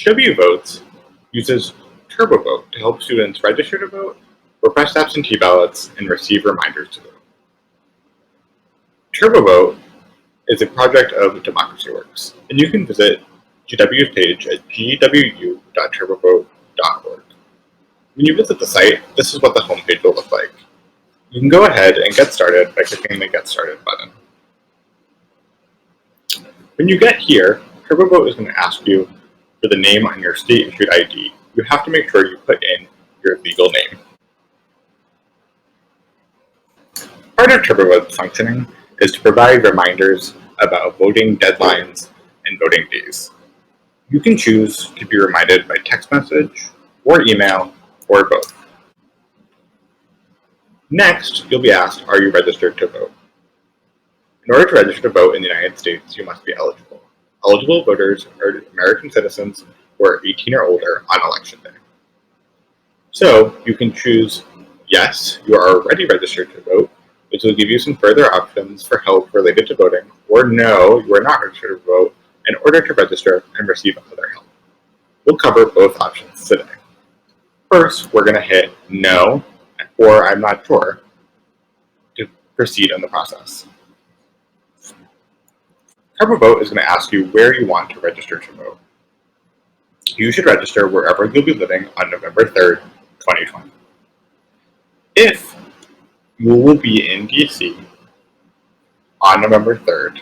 TurboVote uses TurboVote to help students register to vote, request absentee ballots, and receive reminders to vote. TurboVote is a project of DemocracyWorks, and you can visit GW's page at gwu.turbovote.org. When you visit the site, this is what the homepage will look like. You can go ahead and get started by clicking the Get Started button. When you get here, TurboVote is going to ask you for the name on your state-issued ID. You have to make sure you put in your legal name. Part of TurboVote's functioning is to provide reminders about voting deadlines and voting days. You can choose to be reminded by text message or email or both. Next, you'll be asked, are you registered to vote? In order to register to vote in the United States, you must be eligible. Eligible voters are American citizens who are 18 or older on election day. So you can choose yes, you are already registered to vote, which will give you some further options for help related to voting, or no, you are not registered to vote in order to register and receive other help. We'll cover both options today. First, we're going to hit no, or I'm not sure, to proceed in the process. TurboVote is going to ask you where you want to register to vote. You should register wherever you'll be living on November 3rd, 2020. If you will be in DC on November 3rd,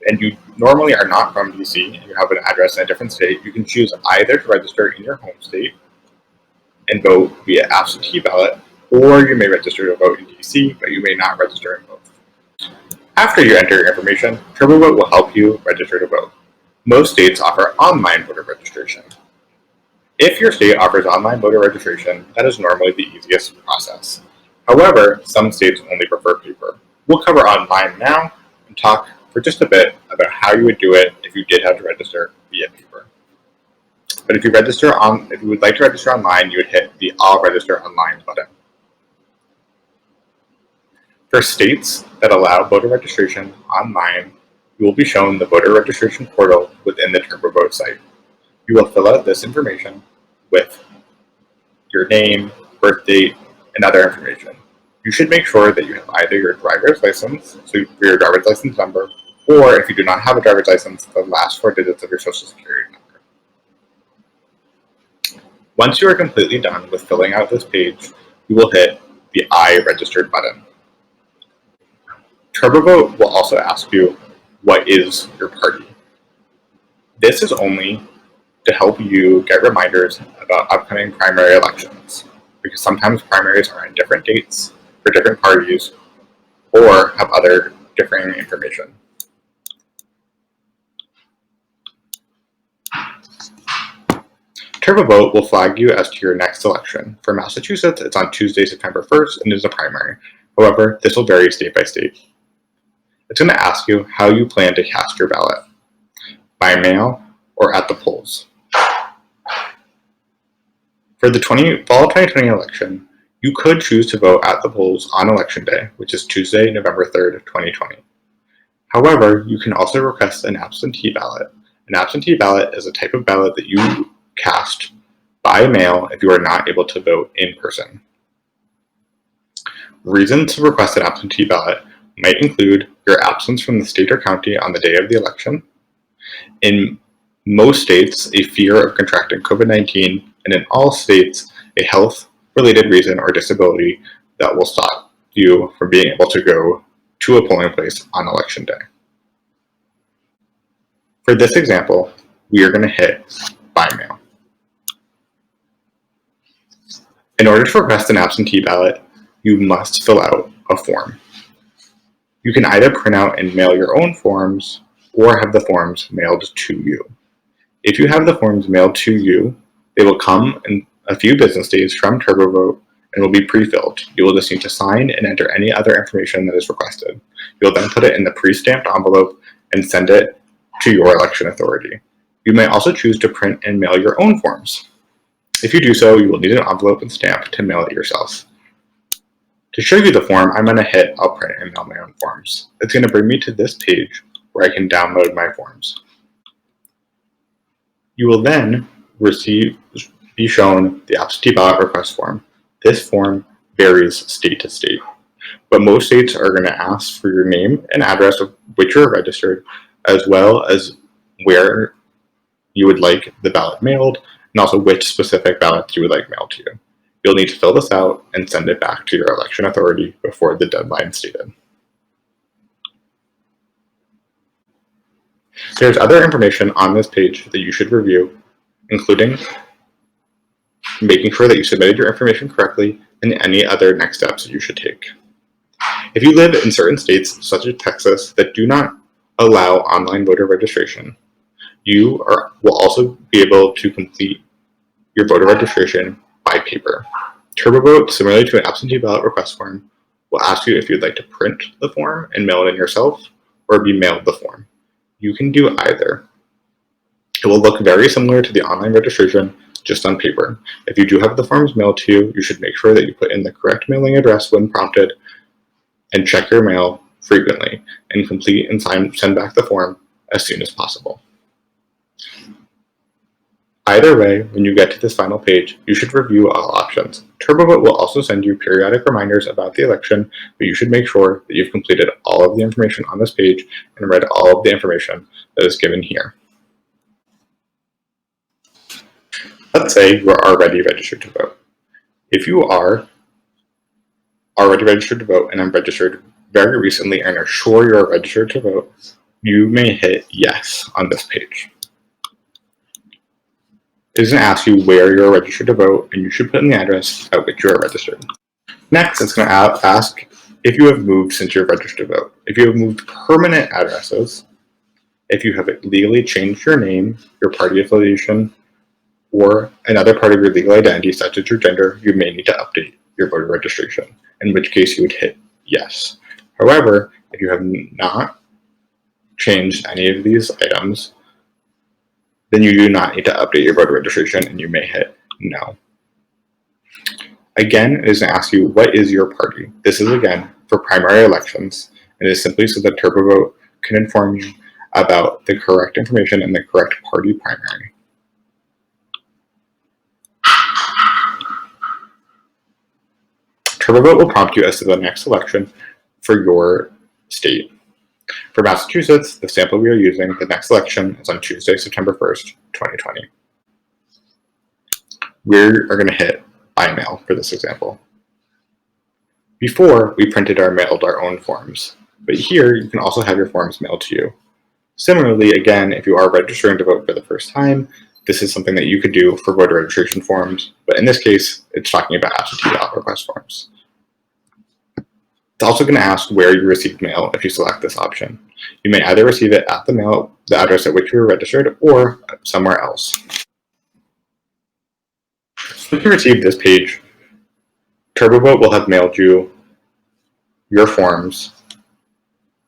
and you normally are not from DC and you have an address in a different state, you can choose either to register in your home state and vote via absentee ballot, or you may register to vote in DC, but you may not register in both. After you enter your information, TurboVote will help you register to vote. Most states offer online voter registration. If your state offers online voter registration, that is normally the easiest process. However, some states only prefer paper. We'll cover online now and talk for just a bit about how you would do it if you did have to register via paper. But if you would like to register online, you would hit the I'll register online button. For states that allow voter registration online, you will be shown the voter registration portal within the TurboVote site. You will fill out this information with your name, birth date, and other information. You should make sure that you have either your driver's license, so your driver's license number, or if you do not have a driver's license, the last 4 digits of your social security number. Once you are completely done with filling out this page, you will hit the I registered button. TurboVote will also ask you, what is your party? This is only to help you get reminders about upcoming primary elections, because sometimes primaries are on different dates for different parties or have other differing information. TurboVote will flag you as to your next election. For Massachusetts, it's on Tuesday, September 1st, and is a primary. However, this will vary state by state. It's going to ask you how you plan to cast your ballot, by mail or at the polls. For the fall 2020 election, you could choose to vote at the polls on election day, which is Tuesday, November 3rd, 2020. However, you can also request an absentee ballot. An absentee ballot is a type of ballot that you cast by mail if you are not able to vote in person. Reasons to request an absentee ballot might include your absence from the state or county on the day of the election. In most states, a fear of contracting COVID-19, and in all states, a health-related reason or disability that will stop you from being able to go to a polling place on election day. For this example, we are going to hit by mail. In order to request an absentee ballot, you must fill out a form. You can either print out and mail your own forms or have the forms mailed to you. If you have the forms mailed to you, they will come in a few business days from TurboVote and will be pre-filled. You will just need to sign and enter any other information that is requested. You'll then put it in the pre-stamped envelope and send it to your election authority. You may also choose to print and mail your own forms. If you do so, you will need an envelope and stamp to mail it yourself. To show you the form, I'm going to hit I'll print and mail my own forms. It's going to bring me to this page where I can download my forms. You will then be shown the absentee ballot request form. This form varies state to state, but most states are going to ask for your name and address of which you're registered, as well as where you would like the ballot mailed, and also which specific ballots you would like mailed to you. You'll need to fill this out and send it back to your election authority before the deadline stated. There's other information on this page that you should review, including making sure that you submitted your information correctly and any other next steps that you should take. If you live in certain states, such as Texas, that do not allow online voter registration, you will also be able to complete your voter registration by paper. TurboVote, similarly to an absentee ballot request form, will ask you if you'd like to print the form and mail it in yourself or be mailed the form. You can do either. It will look very similar to the online registration, just on paper. If you do have the forms mailed to you, you should make sure that you put in the correct mailing address when prompted and check your mail frequently and complete and send back the form as soon as possible. Either way, when you get to this final page, you should review all options. TurboVote will also send you periodic reminders about the election, but you should make sure that you've completed all of the information on this page and read all of the information that is given here. Let's say you are already registered to vote. If you are already registered to vote and are registered very recently and are sure you're registered to vote, you may hit yes on this page. It is going to ask you where you're registered to vote, and you should put in the address at which you are registered. Next, it's going to ask if you have moved since you're registered to vote. If you have moved permanent addresses, if you have legally changed your name, your party affiliation, or another part of your legal identity, such as your gender, you may need to update your voter registration, in which case you would hit yes. However, if you have not changed any of these items, then you do not need to update your voter registration and you may hit no. Again, it is going to ask you, what is your party? This is, again, for primary elections. It is simply so that TurboVote can inform you about the correct information and the correct party primary. TurboVote will prompt you as to the next election for your state. For Massachusetts, the sample we are using, the next election is on Tuesday, September 1st, 2020. We are going to hit by mail for this example. Before, we mailed our own forms, but here you can also have your forms mailed to you. Similarly, again, if you are registering to vote for the first time, this is something that you could do for voter registration forms, but in this case, it's talking about absentee ballot request forms. It's also going to ask where you received mail if you select this option. You may either receive it at the address at which you were registered, or somewhere else. If you receive this page, TurboVote will have mailed you your forms,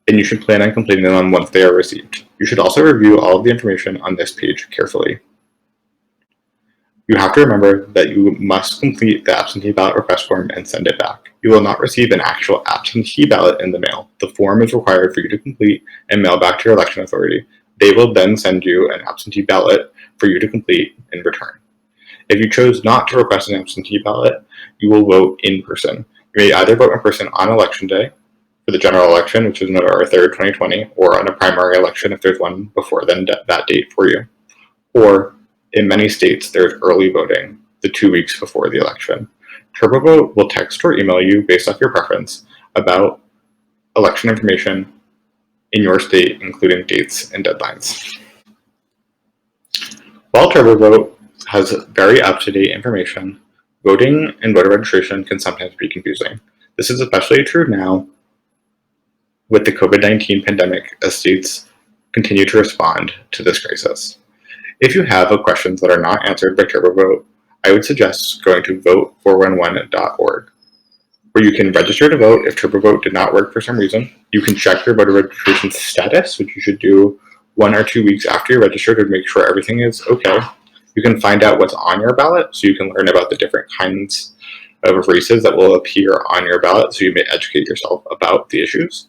and you should plan on completing them once they are received. You should also review all of the information on this page carefully. You have to remember that you must complete the absentee ballot request form and send it back. You will not receive an actual absentee ballot in the mail. The form is required for you to complete and mail back to your election authority. They will then send you an absentee ballot for you to complete and return. If you chose not to request an absentee ballot, you will vote in person. You may either vote in person on election day for the general election, which is November 3rd, 2020, or on a primary election if there's one before then that date for you. Or in many states, there's early voting the 2 weeks before the election. TurboVote will text or email you based off your preference about election information in your state, including dates and deadlines. While TurboVote has very up-to-date information, voting and voter registration can sometimes be confusing. This is especially true now with the COVID-19 pandemic as states continue to respond to this crisis. If you have questions that are not answered by TurboVote, I would suggest going to vote411.org, where you can register to vote if TurboVote did not work for some reason. You can check your voter registration status, which you should do 1 or 2 weeks after you're registered to make sure everything is okay. You can find out what's on your ballot, so you can learn about the different kinds of races that will appear on your ballot, so you may educate yourself about the issues.